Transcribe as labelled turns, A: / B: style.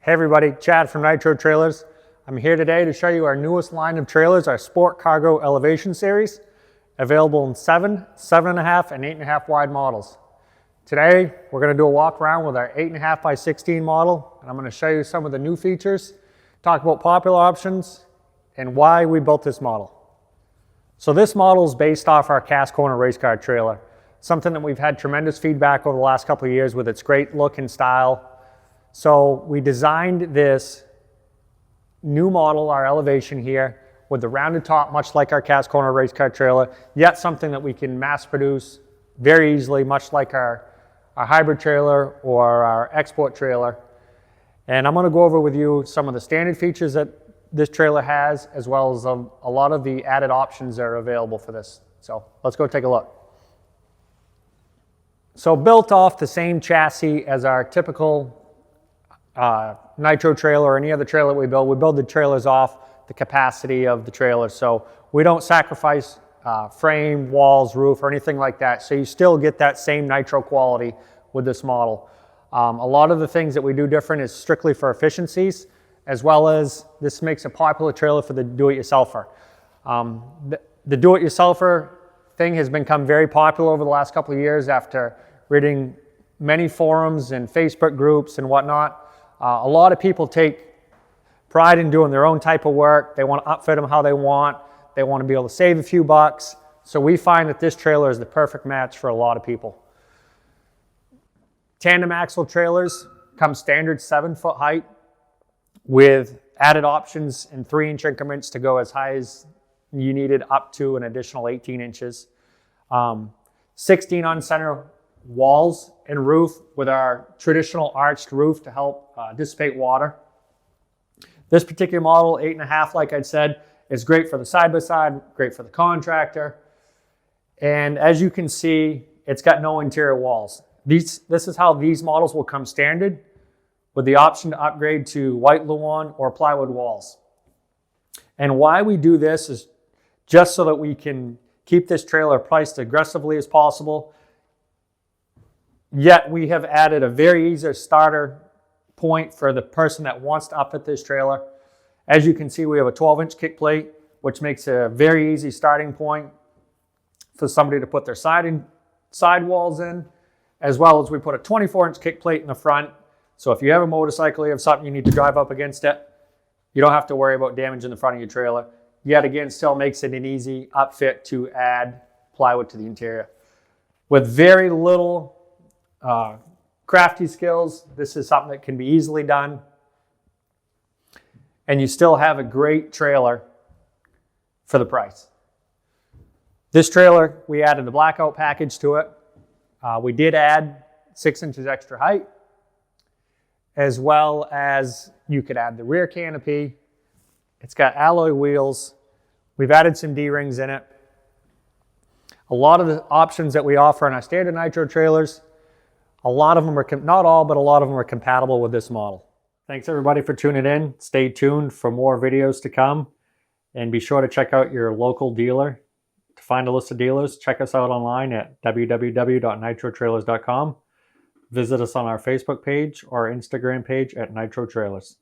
A: Hey everybody, Chad from Nitro Trailers. I'm here today to show you our newest line of trailers, our Sport Cargo Elevation Series, available in 7, 7.5, and 8.5 wide models. Today, we're going to do a walk around with our 8.5 by 16 model, and I'm going to show you some of the new features, talk about popular options, and why we built this model. So this model is based off our cast corner race car trailer, something that we've had tremendous feedback over the last couple of years with its great look and style. So we designed this new model, our elevation here, with the rounded top, much like our cast corner race car trailer, yet something that we can mass produce very easily, much like our hybrid trailer or our export trailer. And I'm going to go over with you some of the standard features that this trailer has, as well as a lot of the added options that are available for this. So let's go take a look. So built off the same chassis as our typical Nitro trailer or any other trailer we build the trailers off the capacity of the trailer. So we don't sacrifice frame, walls, roof, or anything like that. So you still get that same Nitro quality with this model. A lot of the things that we do different is strictly for efficiencies, as well as this makes a popular trailer for the do-it-yourselfer. The do-it-yourselfer thing has become very popular over the last couple of years after reading many forums and Facebook groups and whatnot. A lot of people take pride in doing their own type of work. They want to upfit them how they want. They want to be able to save a few bucks. So we find that this trailer is the perfect match for a lot of people. Tandem axle trailers come standard 7-foot height with added options in 3-inch increments to go as high as you needed, up to an additional 18 inches. 16 on center walls and roof with our traditional arched roof to help dissipate water. This particular model, 8.5, like I said, is great for the side-by-side, great for the contractor. And as you can see, it's got no interior walls. This is how these models will come standard, with the option to upgrade to white Luan or plywood walls. And why we do this is just so that we can keep this trailer priced aggressively as possible. Yet we have added a very easy starter point for the person that wants to upfit this trailer. As you can see, we have a 12-inch kick plate, which makes a very easy starting point for somebody to put their side walls in, as well as we put a 24-inch kick plate in the front. So if you have a motorcycle, you have something you need to drive up against it, you don't have to worry about damaging the front of your trailer. Yet again, still makes it an easy upfit to add plywood to the interior. With very little crafty skills, this is something that can be easily done, and you still have a great trailer for the price. This trailer, we added a blackout package to it. We did add 6 inches extra height, as well as you could add the rear canopy. It's got alloy wheels. We've added some D-rings in it. A lot of the options that we offer in our standard Nitro trailers, a lot of them are, not all, but a lot of them are compatible with this model. Thanks everybody for tuning in. Stay tuned for more videos to come. And be sure to check out your local dealer. To find a list of dealers, check us out online at www.nitrotrailers.com. Visit us on our Facebook page or Instagram page at Nitro Trailers.